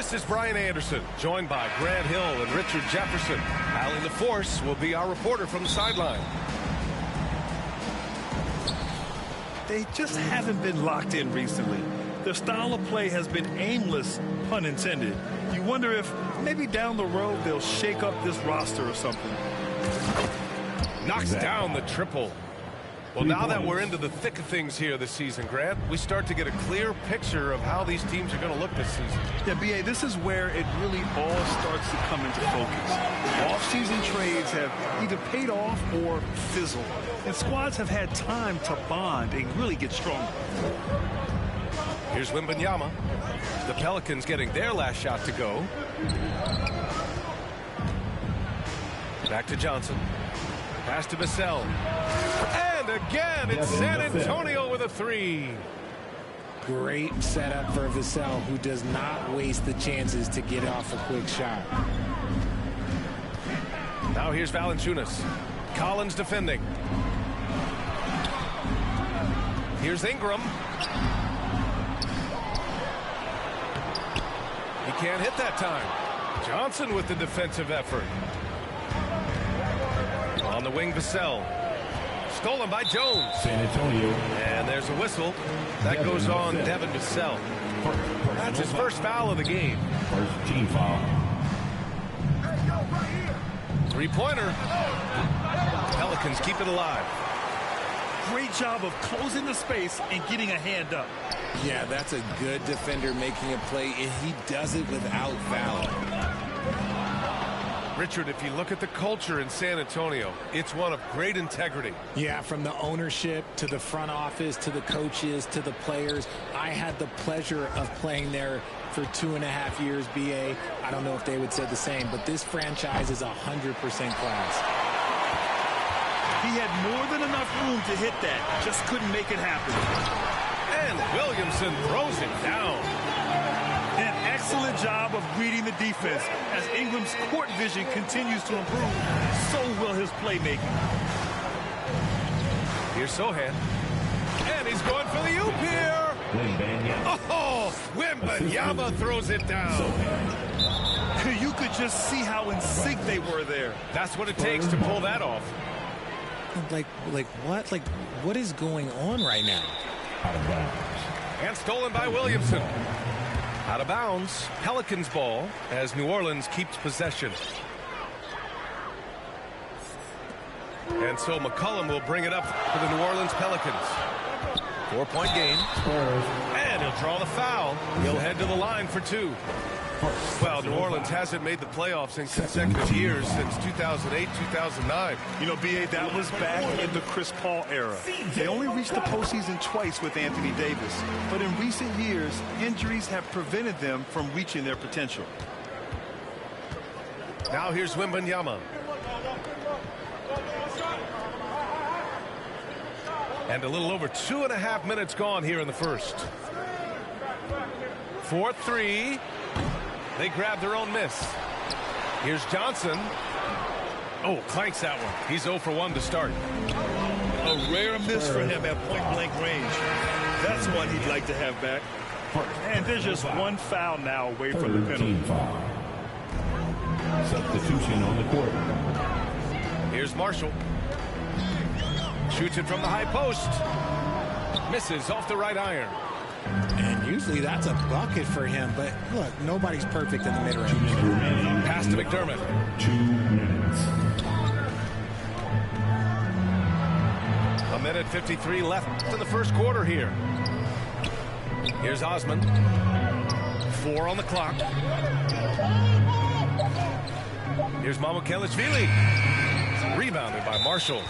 This is Brian Anderson, joined by Grant Hill and Richard Jefferson. Alan LaForce will be our reporter from the sideline. They just haven't been locked in recently. Their style of play has been aimless, pun intended. You wonder if maybe down the road they'll shake up this roster or something. Knocks down the triple. Well, now that we're into the thick of things here this season, Grant, we start to get a clear picture of how these teams are going to look this season. Yeah, B.A., this is where it really all starts to come into focus. Off-season trades have either paid off or fizzled, and squads have had time to bond and really get stronger. Here's Wembanyama. The Pelicans getting their last shot to go. Back to Johnson. Pass to Vassell. And again, it's San Antonio with a three. Great setup for Vassell, who does not waste the chances to get off a quick shot. Now here's Valanciunas. Collins defending. Here's Ingram. He can't hit that time. Johnson with the defensive effort. On the wing, Vassell. Stolen by Jones. San Antonio. And there's a whistle. That goes on Devin Vassell. That's his first foul of the game. First team foul. Three-pointer. Pelicans keep it alive. Great job of closing the space and getting a hand up. Yeah, that's a good defender making a play, and he does it without fouling. Richard, if you look at the culture in San Antonio, it's one of great integrity. Yeah, from the ownership to the front office to the coaches to the players. I had the pleasure of playing there for 2.5 years, B.A. I don't know if they would say the same, but this franchise is 100% class. He had more than enough room to hit that, just couldn't make it happen. And Williamson throws it down. An excellent job of reading the defense. As Ingram's court vision continues to improve, so will his playmaking. Here's Sohan. And he's going for the oop here. Oh, Wembanyama throws it down. You could just see how in sync they were there. That's what it takes to pull that off. Like what? Like, what is going on right now? And stolen by Williamson. Out of bounds. Pelicans ball as New Orleans keeps possession. And so McCollum will bring it up for the New Orleans Pelicans. 4-point game. And he'll draw the foul. He'll head to the line for two. Well, New Orleans hasn't made the playoffs in consecutive years since 2008, 2009. You know, B.A., that was back in the Chris Paul era. They only reached the postseason twice with Anthony Davis. But in recent years, injuries have prevented them from reaching their potential. Now here's Wembanyama. And a little over 2.5 minutes gone here in the first. 4-3. They grab their own miss. Here's Johnson. Oh, clanks that one. He's 0 for 1 to start. A rare miss for him at point-blank range. That's one he'd like to have back. And there's just one foul now away from the penalty. Substitution on the court. Here's Marshall. Shoots it from the high post. Misses off the right iron. And usually that's a bucket for him, but look, nobody's perfect in the mid-range. Pass to McDermott. 2 minutes. A minute 53 left in the first quarter here. Here's Osman. 4 on the clock. Here's Mamukelashvili. Rebounded by Marshall.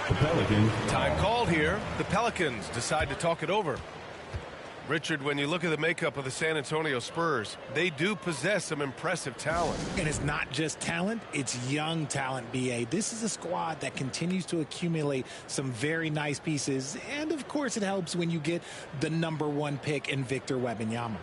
The Pelicans. Time called here. The Pelicans decide to talk it over. Richard, when you look at the makeup of the San Antonio Spurs, they do possess some impressive talent. And it's not just talent, it's young talent, B.A. This is a squad that continues to accumulate some very nice pieces. And, of course, it helps when you get the #1 pick in Victor Wembanyama.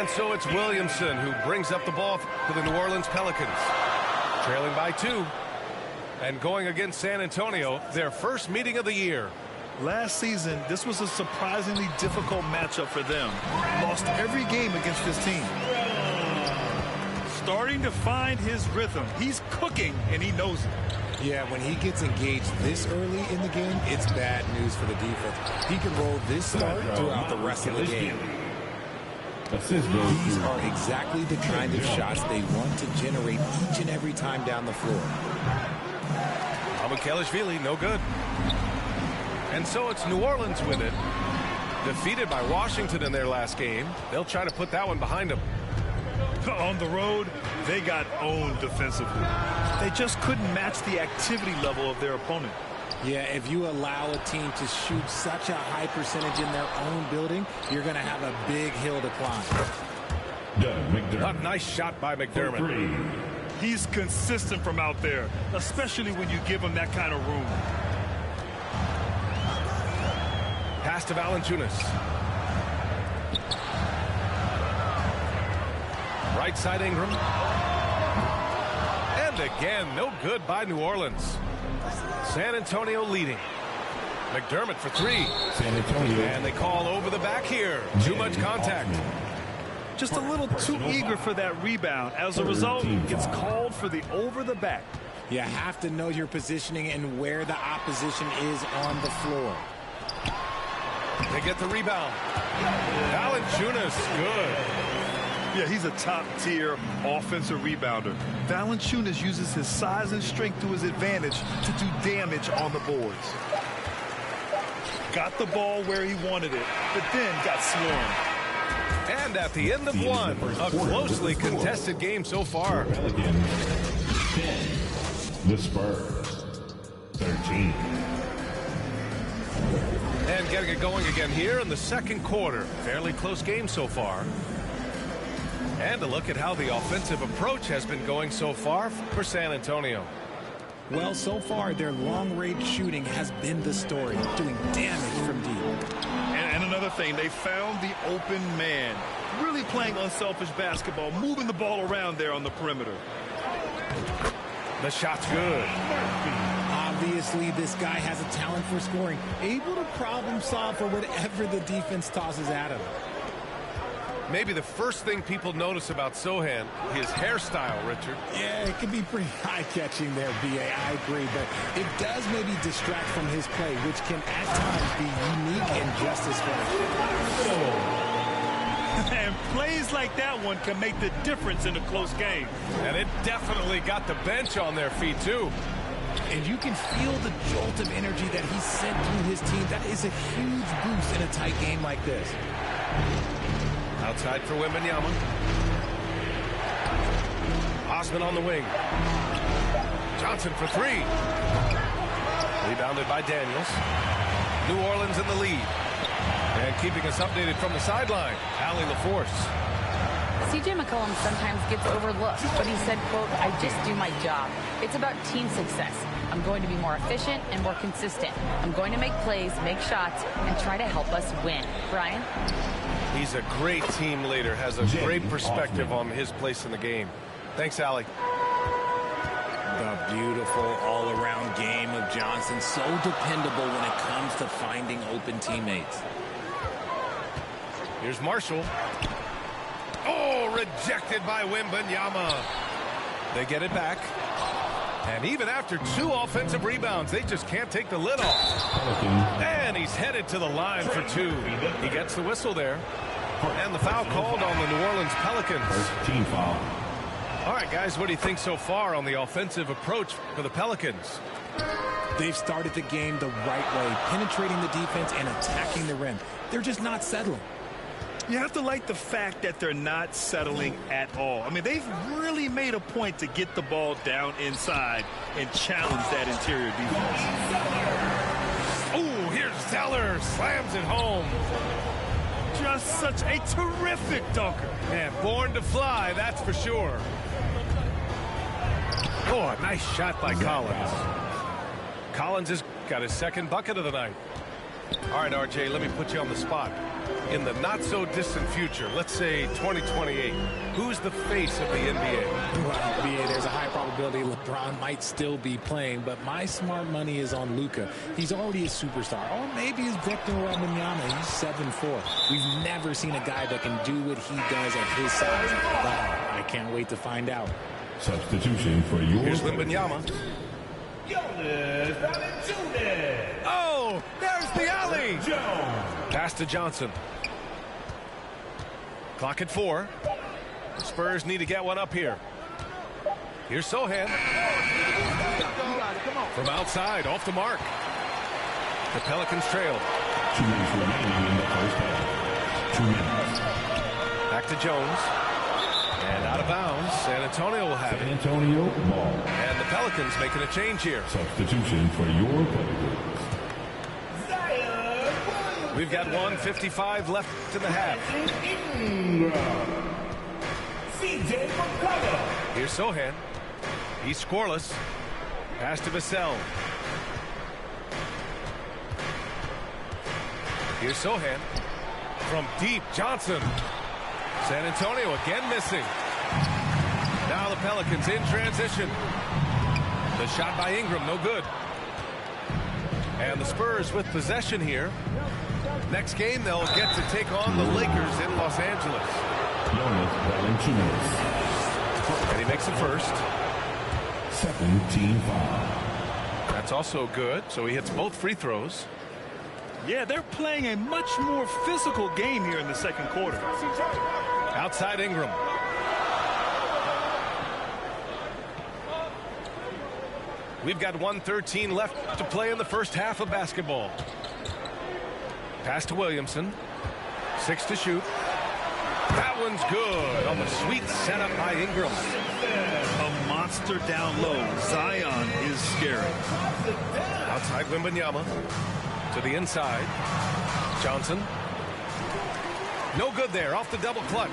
And so it's Williamson who brings up the ball for the New Orleans Pelicans. Trailing by 2. And going against San Antonio, their first meeting of the year. Last season, this was a surprisingly difficult matchup for them. Lost every game against this team. Starting to find his rhythm. He's cooking, and he knows it. Yeah, when he gets engaged this early in the game, it's bad news for the defense. He can roll this start throughout the rest of the game. These are exactly the kind of shots they want to generate each and every time down the floor. Kelishvili, no good. And so it's New Orleans with it. Defeated by Washington in their last game. They'll try to put that one behind them. On the road, they got owned defensively. They just couldn't match the activity level of their opponent. Yeah, if you allow a team to shoot such a high percentage in their own building, you're going to have a big hill to climb. A nice shot by McDermott. He's consistent from out there, especially when you give him that kind of room. Pass to Valanciunas. Right side Ingram. And again, no good by New Orleans. San Antonio leading. McDermott for 3. San Antonio. And they call over the back here. Too much contact. Just a little too eager for that rebound. As a result, it's called for the over the back. You have to know your positioning and where the opposition is on the floor. They get the rebound. Valanciunas, good. Yeah, he's a top-tier offensive rebounder. Valanciunas uses his size and strength to his advantage to do damage on the boards. Got the ball where he wanted it, but then got swarmed. And at the end of one, a closely contested game so far. Pelicans 10. The Spurs 13. And getting it going again here in the second quarter. Fairly close game so far. And a look at how the offensive approach has been going so far for San Antonio. Well, so far, their long-range shooting has been the story, doing damage from deep. And another thing, they found the open man. Really playing unselfish basketball, moving the ball around there on the perimeter. The shot's good. Obviously, this guy has a talent for scoring, able to problem solve for whatever the defense tosses at him. Maybe the first thing people notice about Sohan, his hairstyle, Richard. Yeah, it can be pretty eye-catching there, B.A. I agree, but it does maybe distract from his play, which can at times be unique and just as flashy. And plays like that one can make the difference in a close game. And it definitely got the bench on their feet, too. And you can feel the jolt of energy that he sent through his team. That is a huge boost in a tight game like this. Outside for Wembanyama. Osman on the wing. Johnson for 3. Rebounded by Daniels. New Orleans in the lead. And keeping us updated from the sideline, Allie LaForce. C.J. McCollum sometimes gets overlooked, but he said, quote, "I just do my job. It's about team success. I'm going to be more efficient and more consistent. I'm going to make plays, make shots, and try to help us win." Brian? He's a great team leader, has a great perspective on his place in the game. Thanks, Allie. The beautiful all-around game of Johnson, so dependable when it comes to finding open teammates. Here's Marshall. Oh, rejected by Wembanyama. They get it back. And even after 2 offensive rebounds, they just can't take the lid off. And he's headed to the line for 2. He gets the whistle there. And the foul called on the New Orleans Pelicans. First team foul. All right, guys, what do you think so far on the offensive approach for the Pelicans? They've started the game the right way, penetrating the defense and attacking the rim. They're just not settling. You have to like the fact that they're not settling at all. I mean, they've really made a point to get the ball down inside and challenge that interior defense. Oh, here's Zeller, slams it home. Just such a terrific dunker. Man, born to fly, that's for sure. Oh, a nice shot by Collins. Collins has got his second bucket of the night. All right, RJ, let me put you on the spot. In the not-so-distant future, let's say 2028, who's the face of the NBA? Well, BA, there's a high probability LeBron might still be playing, but my smart money is on Luka. He's already a superstar. Or maybe it's Victor Wembanyama. He's 7'4". We've never seen a guy that can do what he does at his size. Wow, I can't wait to find out. Substitution for your... Here's Wembanyama. Oh, there's the alley. Pass to Johnson. Clock at 4. The Spurs need to get one up here. Here's Sohan. From outside, off the mark. The Pelicans trail. 2 minutes remaining in the first half. 2 minutes. Back to Jones. And out of bounds. San Antonio will have San it. Antonio ball. And the Pelicans making a change here. Substitution for your Pelicans. We've got 1:55 left in the half. Here's Sohan. He's scoreless. Pass to Vassell. Here's Sohan. From deep, Johnson. San Antonio again missing. Now the Pelicans in transition. The shot by Ingram, no good. And the Spurs with possession here. Next game, they'll get to take on the Lakers in Los Angeles. And he makes it first. 17-5. That's also good, so he hits both free throws. Yeah, they're playing a much more physical game here in the second quarter. Outside Ingram. We've got 1:13 left to play in the first half of basketball. Pass to Williamson. 6 to shoot. That one's good on the sweet setup by Ingram. A monster down low. Zion is scary. Outside Wembanyama. To the inside. Johnson. No good there. Off the double clutch.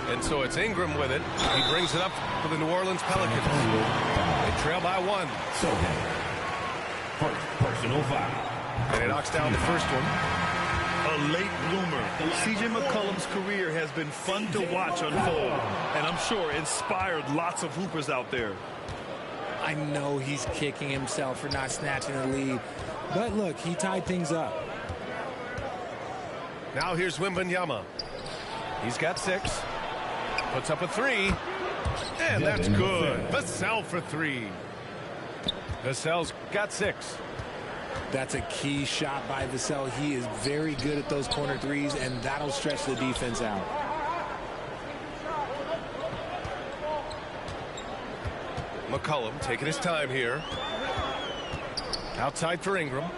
And so it's Ingram with it. He brings it up for the New Orleans Pelicans. They trail by 1. So first personal foul. And he knocks down the first one. A late bloomer. CJ McCollum's career has been fun to watch unfold, and I'm sure inspired lots of hoopers out there. I know he's kicking himself for not snatching the lead, but look, he tied things up. Now here's Wembanyama. He's got 6. Puts up a 3. And that's good. Vassell for 3. Vassell's got 6. That's a key shot by Vassell. He is very good at those corner threes, and that'll stretch the defense out. McCollum taking his time here. Outside for Ingram.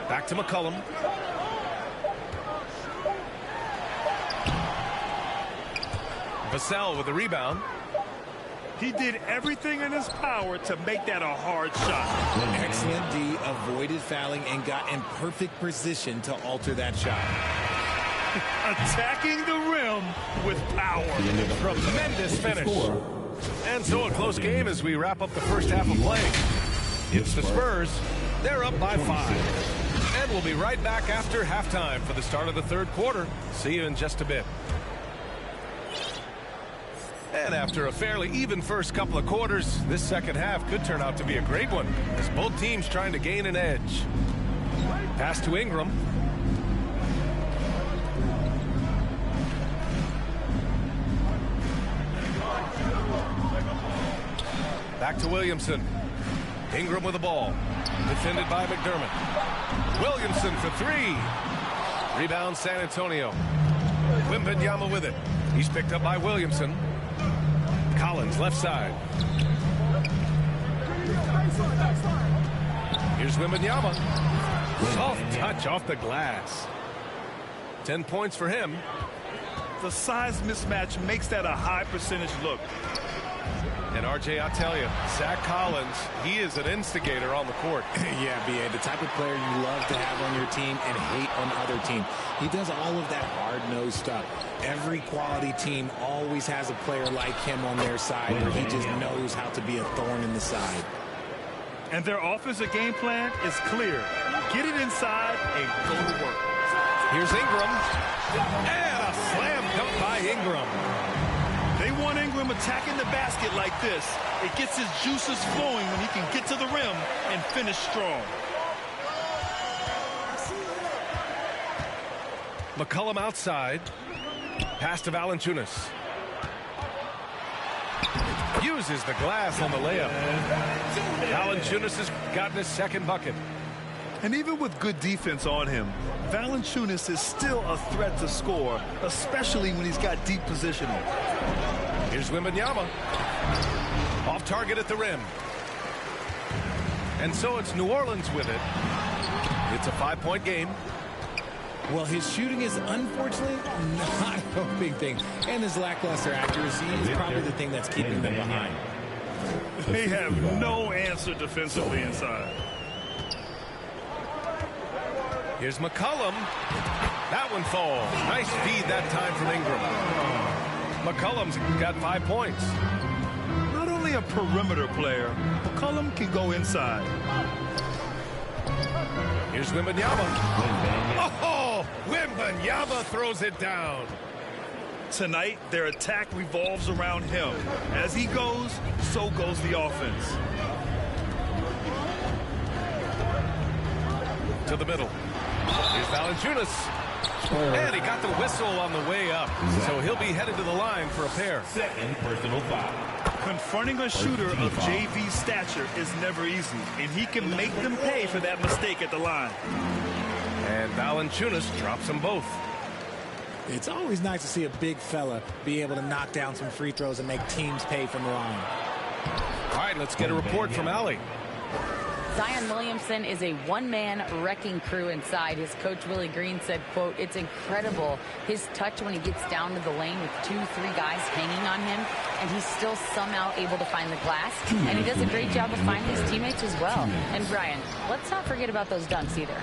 Back to McCollum. Vassell with the rebound. He did everything in his power to make that a hard shot. Excellent D, avoided fouling, and got in perfect position to alter that shot. Attacking the rim with power. Tremendous finish. And so a close game as we wrap up the first half of play. It's the Spurs. They're up by 5. And we'll be right back after halftime for the start of the third quarter. See you in just a bit. And after a fairly even first couple of quarters, this second half could turn out to be a great one as both teams trying to gain an edge. Pass to Ingram. Back to Williamson. Ingram with the ball. Defended by McDermott. Williamson for 3. Rebound San Antonio. Wembanyama with it. He's picked up by Williamson. Collins left side. Here's Wembanyama. Soft touch off the glass. 10 points for him. The size mismatch makes that a high percentage look. And RJ, I'll tell you, Zach Collins, he is an instigator on the court. Yeah, B.A., the type of player you love to have on your team and hate on other team. He does all of that hard-nosed stuff. Every quality team always has a player like him on their side where he just knows how to be a thorn in the side. And their offensive game plan is clear. Get it inside and go to work. Here's Ingram. And a slam dunk by Ingram. They want Ingram attacking the basket like this. It gets his juices flowing when he can get to the rim and finish strong. McCollum outside. Pass to Valanciunas. Uses the glass on the layup. Valanciunas has gotten his second bucket. And even with good defense on him, Valanciunas is still a threat to score, especially when he's got deep positioning. Here's Wembanyama. Off target at the rim. And so it's New Orleans with it. It's a 5-point game. Well, his shooting is unfortunately not a big thing. And his lackluster accuracy is probably the thing that's keeping them behind. They have no answer defensively inside. Here's McCollum. That one falls. Nice feed that time from Ingram. McCollum's got 5 points. Not only a perimeter player, McCollum can go inside. Here's Wembanyama. Oh, Wembanyama throws it down. Tonight, their attack revolves around him. As he goes, so goes the offense. To the middle. Here's Valanciunas. And he got the whistle on the way up. So he'll be headed to the line for a pair. Second personal foul. Confronting a shooter of JV's stature is never easy, and he can make them pay for that mistake at the line. And Valanciunas drops them both. It's always nice to see a big fella be able to knock down some free throws and make teams pay from the line. All right, let's get a report from Allie. Zion Williamson is a one-man wrecking crew inside. His coach, Willie Green, said, quote, "It's incredible his touch when he gets down to the lane with 2-3 guys hanging on him, and he's still somehow able to find the glass. And he does a great job of finding his teammates as well." And, Brian, let's not forget about those dunks either.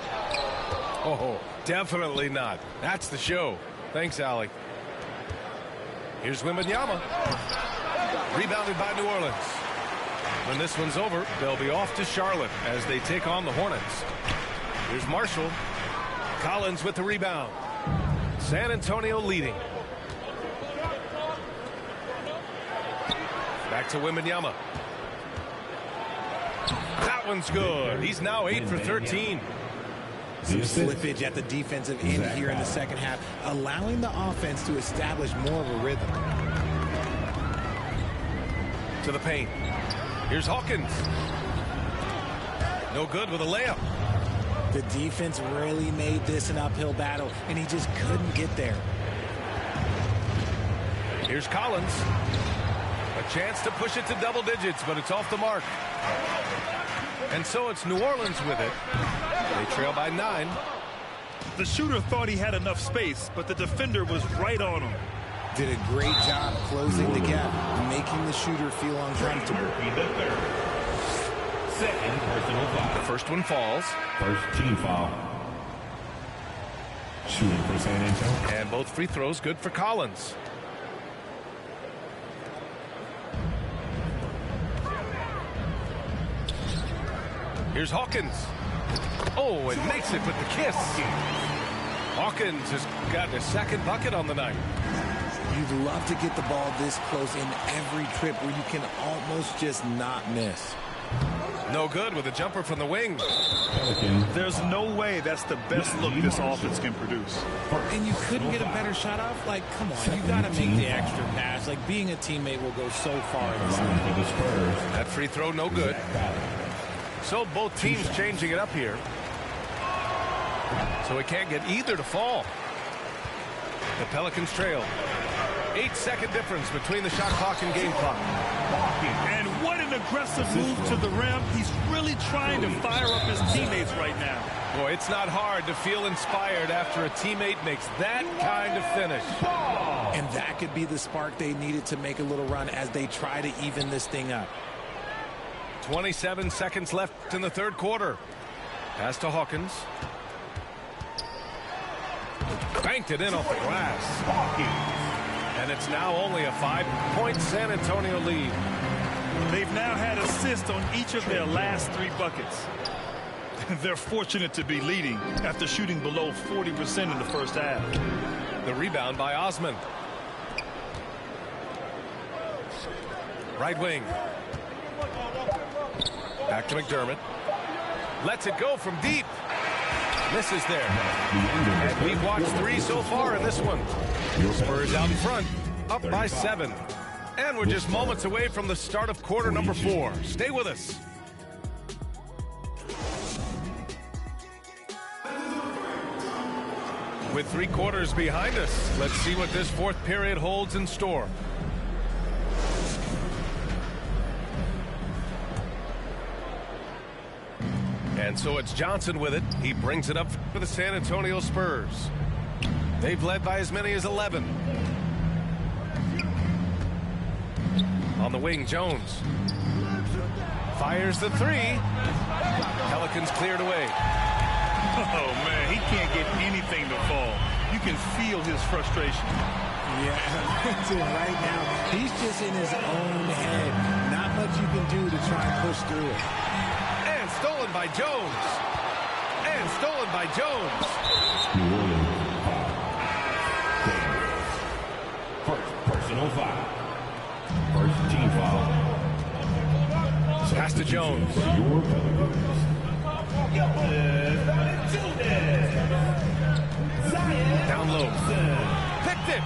Oh, definitely not. That's the show. Thanks, Allie. Here's Wembanyama. Rebounded by New Orleans. When this one's over, they'll be off to Charlotte as they take on the Hornets. Here's Marshall. Collins with the rebound. San Antonio leading. Back to Wembanyama. That one's good. He's now 8 for 13. Some slippage at the defensive end here in the second half, allowing the offense to establish more of a rhythm. To the paint. Here's Hawkins. No good with a layup. The defense really made this an uphill battle, and he just couldn't get there. Here's Collins. A chance to push it to double digits, but it's off the mark. And so it's New Orleans with it. They trail by 9. The shooter thought he had enough space, but the defender was right on him. Did a great job closing the gap, making the shooter feel uncomfortable. Second personal foul. The first one falls. First team foul. Shooting for San Antonio. And both free throws good for Collins. Here's Hawkins. Oh, and makes it with the kiss. Hawkins has got his second bucket on the night. You'd love to get the ball this close in every trip where you can almost just not miss. No good with a jumper from the wing. There's no way that's the best look this offense can produce. And you couldn't get a better shot off? Like, come on, you got to make the extra pass. Like, being a teammate will go so far in this league. That free throw no good. So both teams changing it up here. So we can't get either to fall. The Pelicans trail. 8-second difference between the shot clock and game clock. And what an aggressive move to the rim. He's really trying to fire up his teammates right now. Boy, it's not hard to feel inspired after a teammate makes that kind of finish. And that could be the spark they needed to make a little run as they try to even this thing up. 27 seconds left in the third quarter. Pass to Hawkins. Banked it in off the glass. And it's now only a 5-point San Antonio lead. They've now had assists on each of their last 3 buckets. They're fortunate to be leading after shooting below 40% in the first half. The rebound by Osman. Right wing. Back to McDermott. Lets it go from deep. Misses there. And we've watched 3 so far in this one. Spurs out in front, up by 7. And we're just moments away from the start of quarter number 4. Stay with us. With 3 quarters behind us, let's see what this 4th period holds in store. And so it's Johnson with it. He brings it up for the San Antonio Spurs. They've led by as many as 11. On the wing, Jones. Fires the 3. Pelicans cleared away. Oh, man, he can't get anything to fall. You can feel his frustration. Yeah, right now, he's just in his own head. Not much you can do to try and push through it. And stolen by Jones. And stolen by Jones. New Orleans foul. First personal foul. First team foul. Pass to Jones. Your Pelicans. Down low. Picked it.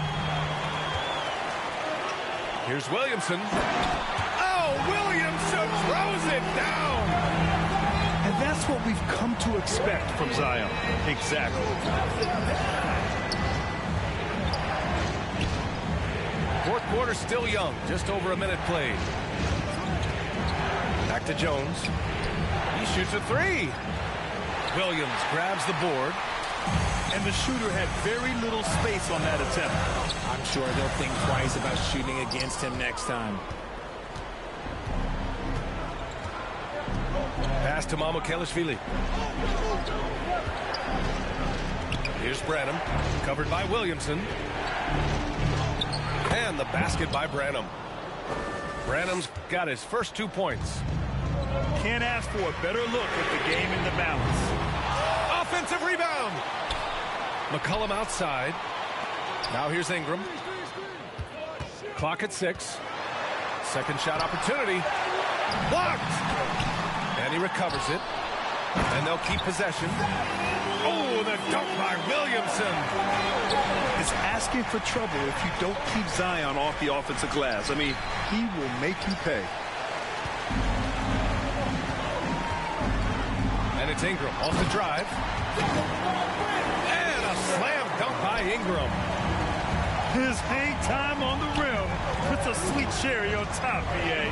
Here's Williamson. Oh, Williamson throws it down. And that's what we've come to expect from Zion. Exactly. Fourth quarter still young. Just over a minute played. Back to Jones. He shoots a 3. Williams grabs the board. And the shooter had very little space on that attempt. I'm sure they'll think twice about shooting against him next time. Pass to Mamukelashvili. Here's Branham. Covered by Williamson. And the basket by Branham. Branham's got his first 2 points. Can't ask for a better look at the game in the balance. Offensive rebound. McCollum outside. Now here's Ingram. Clock at 6. Second shot opportunity. Blocked. And he recovers it. And they'll keep possession. Oh, the dunk by Williamson. It's asking for trouble if you don't keep Zion off the offensive glass. I mean, he will make you pay. And it's Ingram off the drive. And a slam dunk by Ingram. His hang time on the rim puts a sweet cherry on top, BA.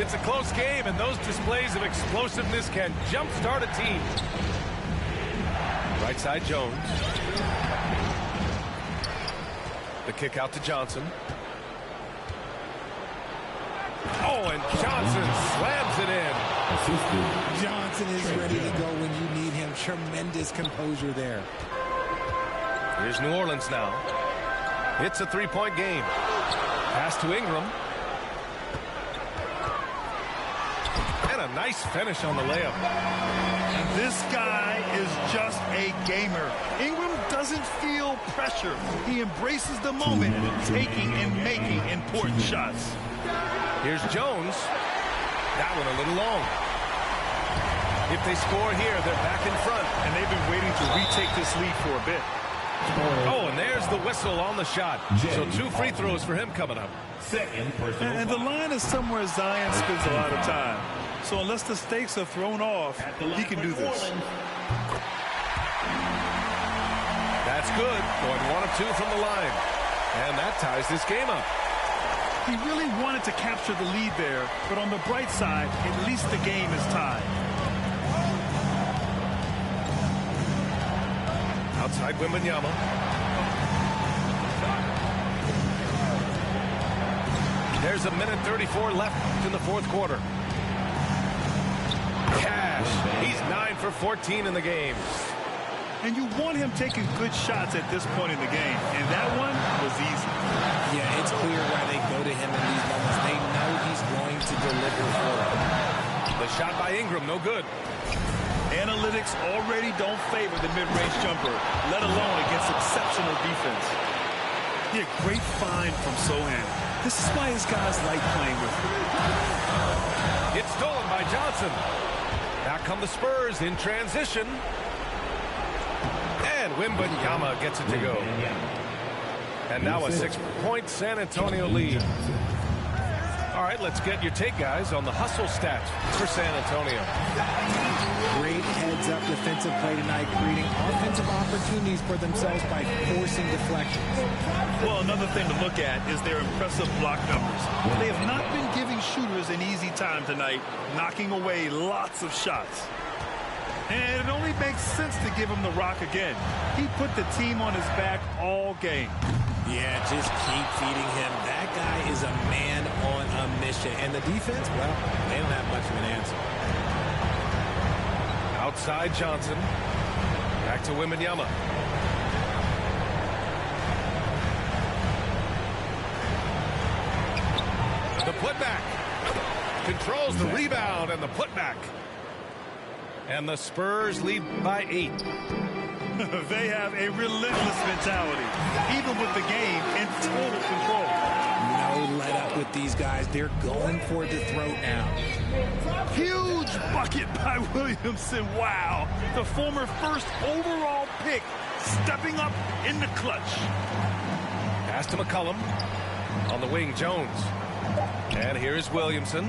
It's a close game, and those displays of explosiveness can jumpstart a team. Right side, Jones. The kick out to Johnson. Oh, and Johnson slams it in. Johnson is ready to go when you need him. Tremendous composure there. Here's New Orleans now. It's a 3-point game. Pass to Ingram. And a nice finish on the layup. This guy is just a gamer. Ingram doesn't feel pressure. He embraces the moment, taking and making important shots. Here's Jones. That one a little long. If they score here, they're back in front. And they've been waiting to retake this lead for a bit. Oh, and there's the whistle on the shot. So 2 free throws for him coming up. And the line is somewhere Zion spends a lot of time. So unless the stakes are thrown off, he can do this. That's good. Going 1 of 2 from the line. And that ties this game up. He really wanted to capture the lead there, but on the bright side, at least the game is tied. Outside Wembanyama. There's a minute 34 left in the fourth quarter. Cash. He's 9 for 14 in the game. And you want him taking good shots at this point in the game. And that one was easy. Yeah, it's clear why they go to him in these moments. They know he's going to deliver for them. The shot by Ingram, no good. Analytics already don't favor the mid-range jumper, let alone against exceptional defense. Yeah, great find from Sohan. This is why his guys like playing with him. It's stolen by Johnson. Now come the Spurs in transition. And Ineedmoneyyee gets it to go. And now a 6-point San Antonio lead. All right, let's get your take, guys, on the hustle stats for San Antonio. Great heads-up defensive play tonight, creating offensive opportunities for themselves by forcing deflections. Well, another thing to look at is their impressive block numbers. They have not been giving shooters an easy time tonight, knocking away lots of shots. And it only makes sense to give him the rock again. He put the team on his back all game. Yeah, just keep feeding him. That guy is a man on a mission. And the defense, well, they don't have much of an answer. Outside Johnson. Back to Ineedmoneyyee. The putback. Controls the rebound and the putback. And the Spurs lead by 8. They have a relentless mentality, even with the game in total control. No let up with these guys. They're going for the throat now. Huge bucket by Williamson. Wow. The former first overall pick stepping up in the clutch. Pass to McCollum. On the wing, Jones. And here's Williamson.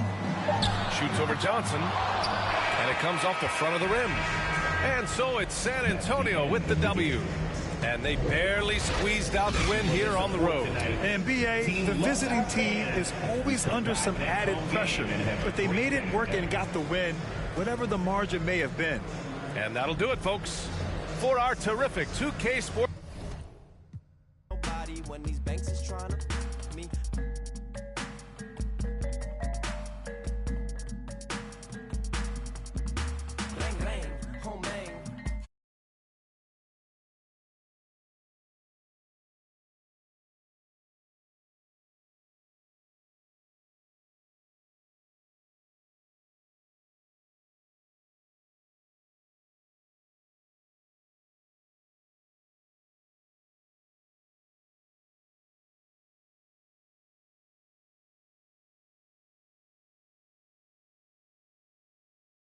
Shoots over Johnson. And it comes off the front of the rim. And so it's San Antonio with the W. And they barely squeezed out the win here on the road. And B.A., the visiting team is always under some added pressure. But they made it work and got the win, whatever the margin may have been. And that'll do it, folks, for our terrific 2K Sports. When these banks is trying to